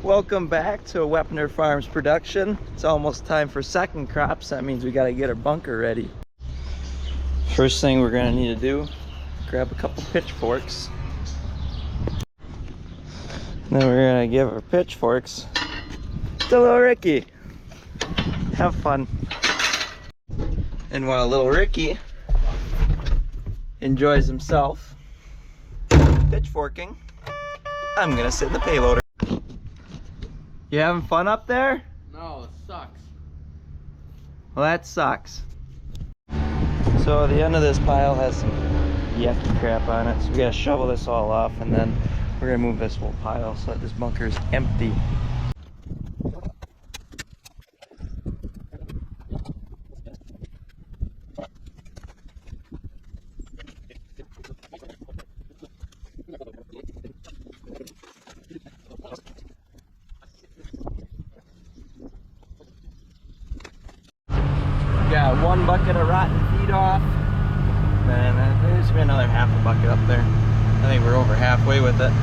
Welcome back to Weapner Farms production. It's almost time for second crops. That means we got to get our bunker ready. First thing we're going to need to do, grab a couple pitchforks. Then we're going to give our pitchforks to little Ricky. Have fun. And while little Ricky enjoys himself pitchforking, I'm going to sit in the payloader. You having fun up there? No, it sucks. Well, that sucks. So the end of this pile has some yucky crap on it, so we gotta shovel this all off, and then we're gonna move this whole pile so that this bunker is empty. Got one bucket of rotten feed off, and there's been another half a bucket up there. I think we're over halfway with it.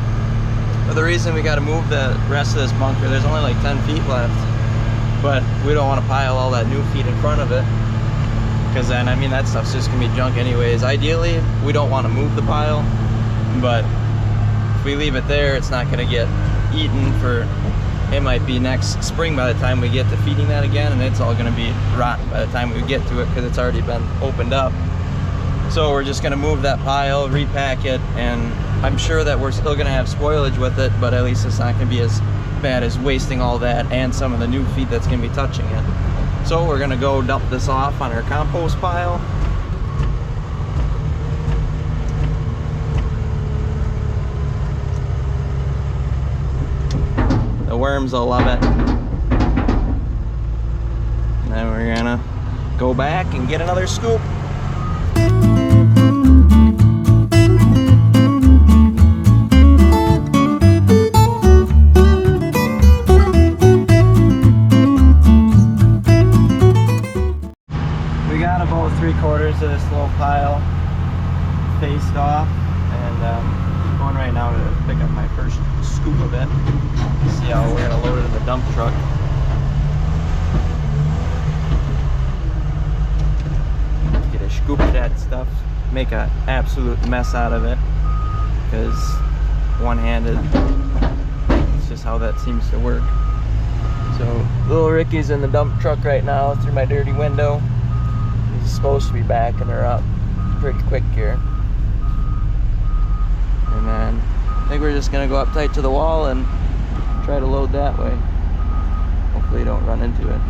But the reason we got to move the rest of this bunker, there's only like 10 feet left, but we don't want to pile all that new feed in front of it, because then, I mean, that stuff's just gonna be junk anyways. Ideally, we don't want to move the pile, but if we leave it there, it's not gonna get eaten for, it might be next spring by the time we get to feeding that again, and it's all going to be rotten by the time we get to it because it's already been opened up. So we're just going to move that pile, repack it, and I'm sure that we're still going to have spoilage with it, but at least it's not going to be as bad as wasting all that and some of the new feed that's going to be touching it. So we're going to go dump this off on our compost pile. The worms will love it. And then we're gonna go back and get another scoop. We got about 3/4 of this little pile faced off, and going right now to pick up my first scoop of it. See how we're gonna load it in the dump truck. Get a scoop of that stuff, make an absolute mess out of it, because one-handed, it's just how that seems to work. So little Ricky's in the dump truck right now through my dirty window. He's supposed to be backing her up pretty quick here. And then I think we're just gonna go up tight to the wall and try to load that way. Hopefully you don't run into it.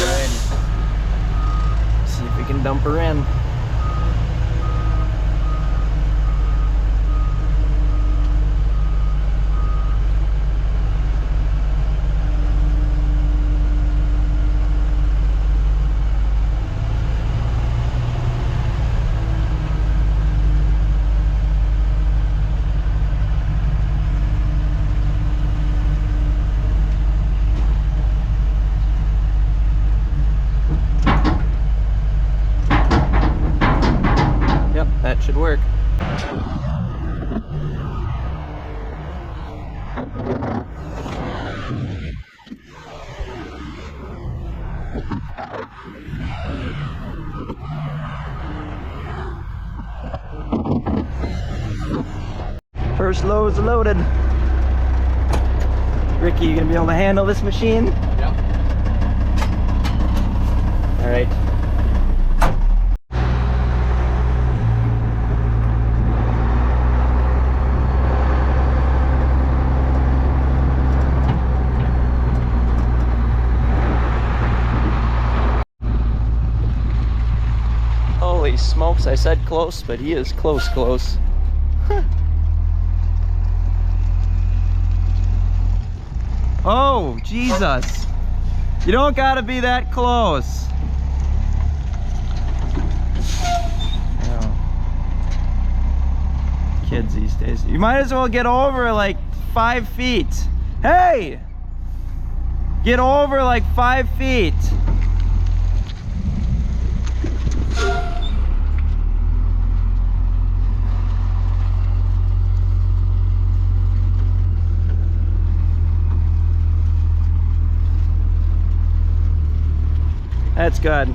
Alright. See if we can dump her in. That should work. First load's loaded. Ricky, you gonna be able to handle this machine? Yep. All right. Holy smokes, I said close, but he is close. Oh, Jesus. You don't gotta be that close. Kids these days. You might as well get over like 5 feet. Hey! Get over like 5 feet. That's good.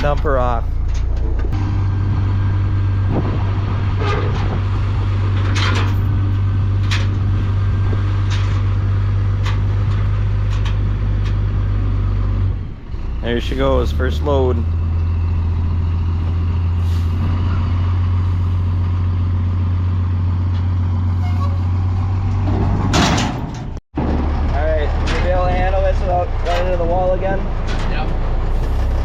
Dump her off. There she goes, first load. Alright, you be able to handle this without running into the wall again? Yep.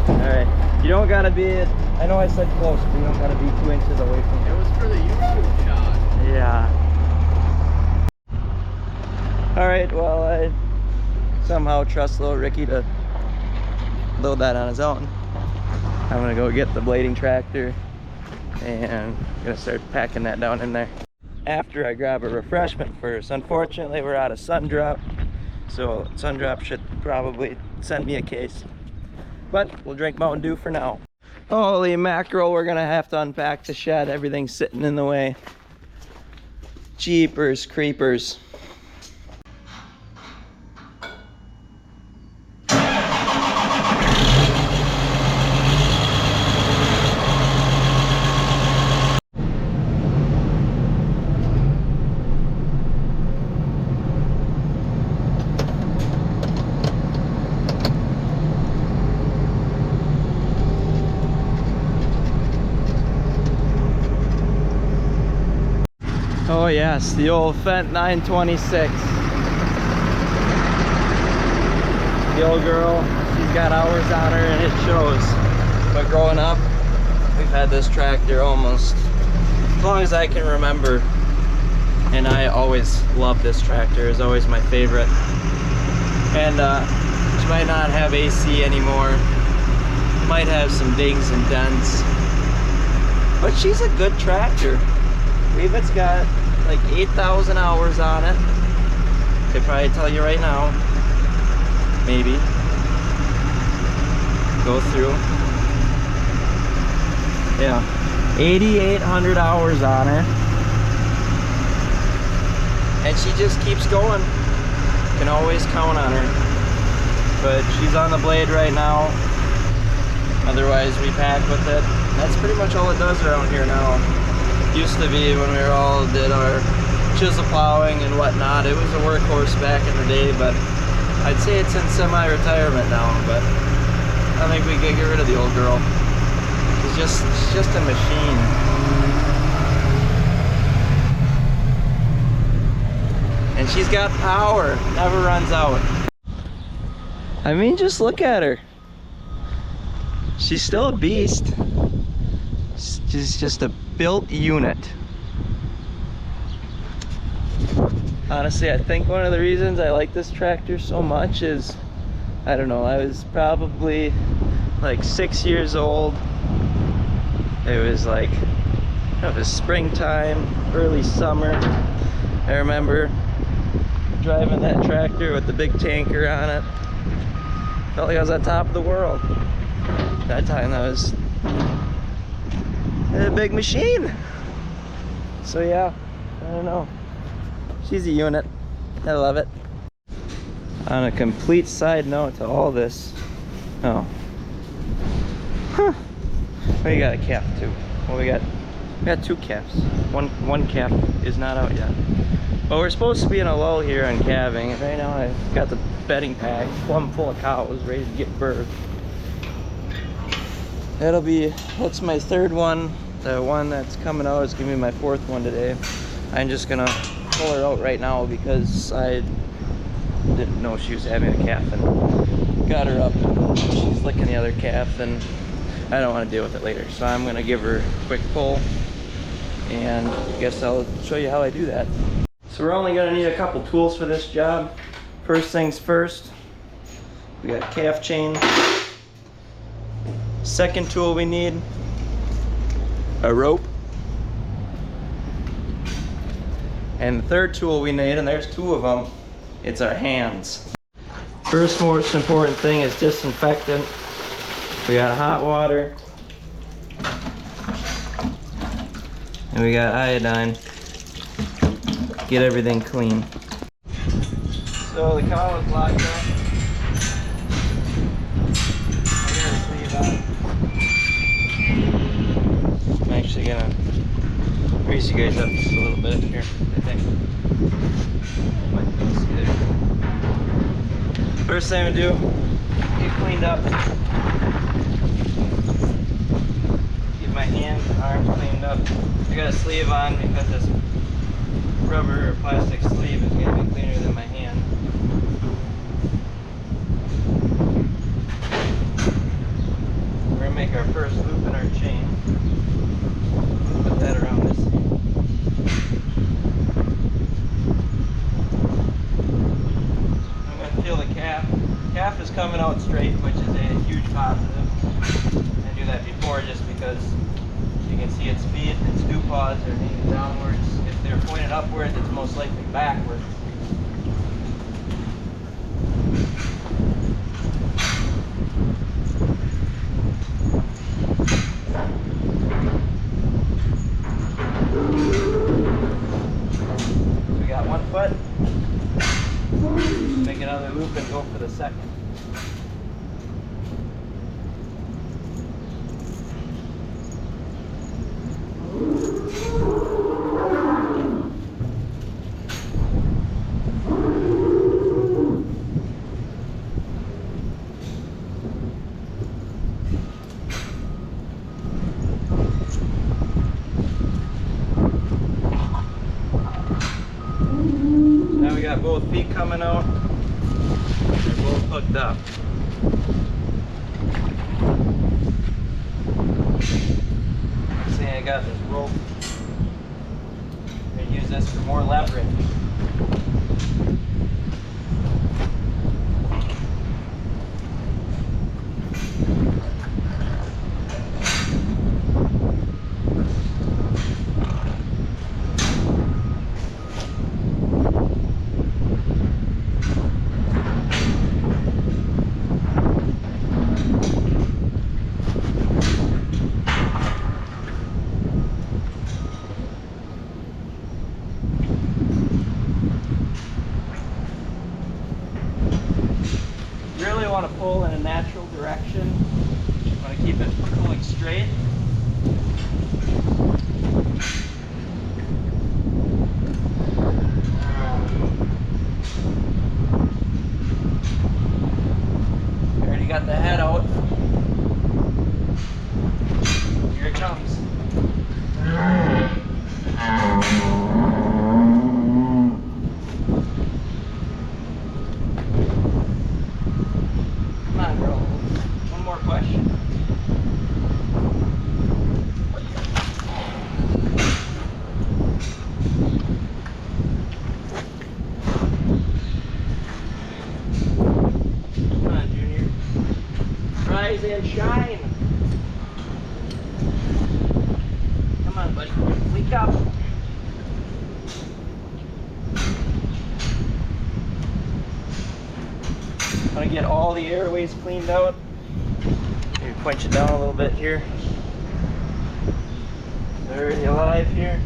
Alright, you don't gotta be, I know I said close, but you don't gotta be 2 inches away from it. It was for the YouTube shot. Yeah. Alright, well, I somehow trust little Ricky to load that on his own. I'm gonna go get the blading tractor and I'm gonna start packing that down in there. After I grab a refreshment first. Unfortunately, we're out of Sundrop, so Sundrop should probably send me a case. But we'll drink Mountain Dew for now. Holy mackerel, we're gonna have to unpack the shed. Everything's sitting in the way. Jeepers creepers. Oh yes, the old Fendt 926. The old girl, she's got hours on her and it shows. But growing up, we've had this tractor almost as long as I can remember. And I always loved this tractor, it's always my favorite. And she might not have AC anymore. Might have some dings and dents. But she's a good tractor. I believe it's got like 8,000 hours on it. They probably tell you right now. Maybe. Go through. Yeah. 8,800 hours on her. And she just keeps going. Can always count on her. But she's on the blade right now. Otherwise we pack with it. That's pretty much all it does around here now. Used to be when we all did our chisel plowing and whatnot. It was a workhorse back in the day, but I'd say it's in semi-retirement now. But I think we could get rid of the old girl. She's just a machine. And she's got power, never runs out. I mean, just look at her. She's still a beast. She's just a built unit. Honestly, I think one of the reasons I like this tractor so much is, I don't know, I was probably like 6 years old. It was like, it was springtime, early summer. I remember driving that tractor with the big tanker on it. Felt like I was on top of the world. That time that was a big machine. So yeah, I don't know. She's a unit. I love it. On a complete side note to all this. Oh. Huh. We got a calf too. Well, we got 2 calves. One calf is not out yet. But we're supposed to be in a lull here on calving. And right now I've got the bedding pack plumb full of cows ready to get birth. That's my 3rd one. The one that's coming out is gonna be my 4th one today. I'm just gonna pull her out right now because I didn't know she was having a calf and got her up. She's licking the other calf and I don't want to deal with it later. So I'm gonna give her a quick pull and I guess I'll show you how I do that. So we're only gonna need a couple tools for this job. First things first, we got calf chain. Second tool we need, a rope. And the third tool we need, and there's 2 of them, it's our hands. First most important thing is disinfectant. We got hot water. And we got iodine. Get everything clean. So the cow is locked up. I got a sleeve on. I'm actually gonna raise you guys up just a little bit here, I think. Might be able to see there. First thing I'm gonna do, get cleaned up. Get my hands and arms cleaned up. I got a sleeve on because this rubber or plastic sleeve is gonna be cleaner than my hand. We're gonna make our first loop in our chain. Put that around this. I'm gonna feel the calf. Calf is coming out straight, which is a huge positive. I do that before just because you can see its feet, its dew paws are leaning downwards. If they're pointed upwards, it's most likely backwards. So we got one foot. Make another loop and go for the second. Now we got both feet coming out. They're both hooked up. See, I got this rope. I'm gonna use this for more leverage. Really want to pull in a natural direction. Want to keep it pulling straight. Already got the head out. Here it comes. Come on, girl. One more question. Come on, Junior. Rise and shine. Come on, buddy. Wake up. I'm gonna get all the airways cleaned out. Maybe point you down a little bit here. They're already alive here.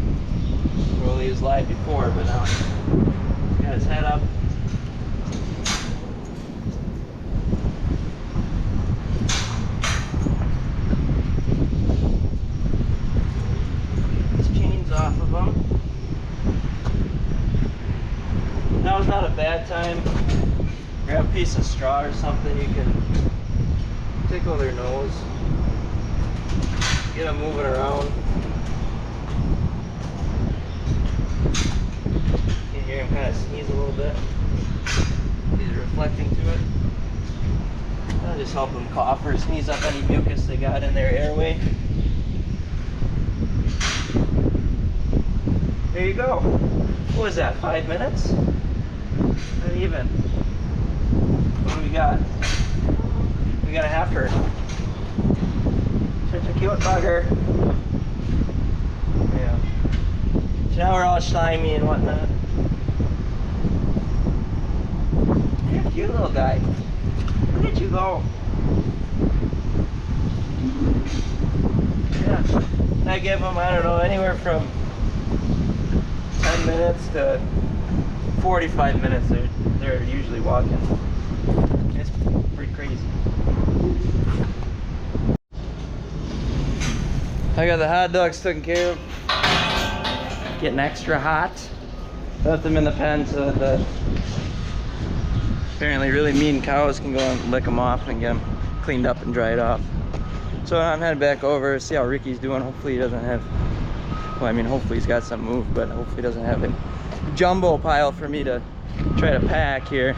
Well, he was live before, but now he's got his head up. His chain's off of him. Now's not a bad time. Grab a piece of straw or something, you can tickle their nose. Get them moving around. You can hear him kind of sneeze a little bit. He's reflecting to it. That'll just help them cough or sneeze up any mucus they got in their airway. There you go. What was that, 5 minutes? Not even. What do we got? We got a heifer. Such a cute bugger. Yeah. Now we're all slimy and whatnot. cute little guy. Where did you go? Yeah. I give them, I don't know, anywhere from 10 minutes to 45 minutes. They're usually walking. It's pretty crazy. I got the hot dogs taken care of. Getting extra hot. Left them in the pen so that the apparently really mean cows can go and lick them off and get them cleaned up and dried off. So I'm heading back over, see how Ricky's doing. Hopefully he doesn't have, well, I mean, hopefully he's got some move, but hopefully he doesn't have a jumbo pile for me to try to pack here.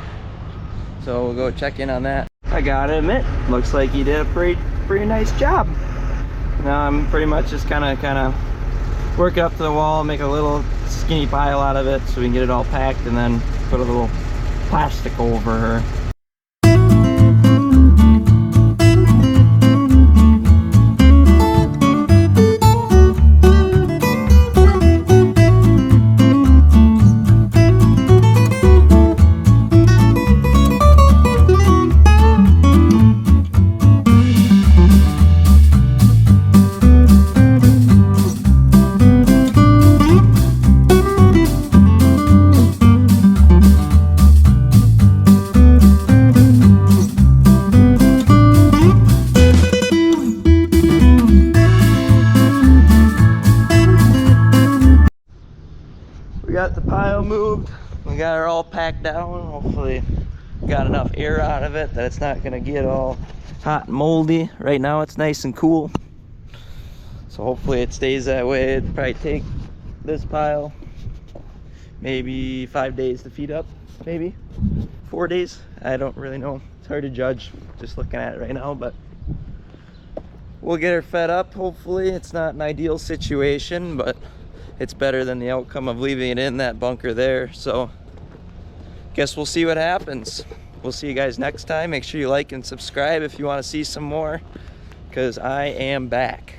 So we'll go check in on that. I gotta admit, looks like he did a pretty nice job. Now I'm pretty much just kind of work it up to the wall, make a little skinny pile out of it so we can get it all packed, and then put a little plastic over her. We got the pile moved, we got her all packed down. Hopefully got enough air out of it that it's not gonna get all hot and moldy. Right now it's nice and cool, so hopefully it stays that way. It'd probably take this pile maybe 5 days to feed up, maybe 4 days. I don't really know, it's hard to judge just looking at it right now, but we'll get her fed up. Hopefully it's not an ideal situation, but it's better than the outcome of leaving it in that bunker there. So guess we'll see what happens. We'll see you guys next time. Make sure you like and subscribe if you want to see some more, because I am back.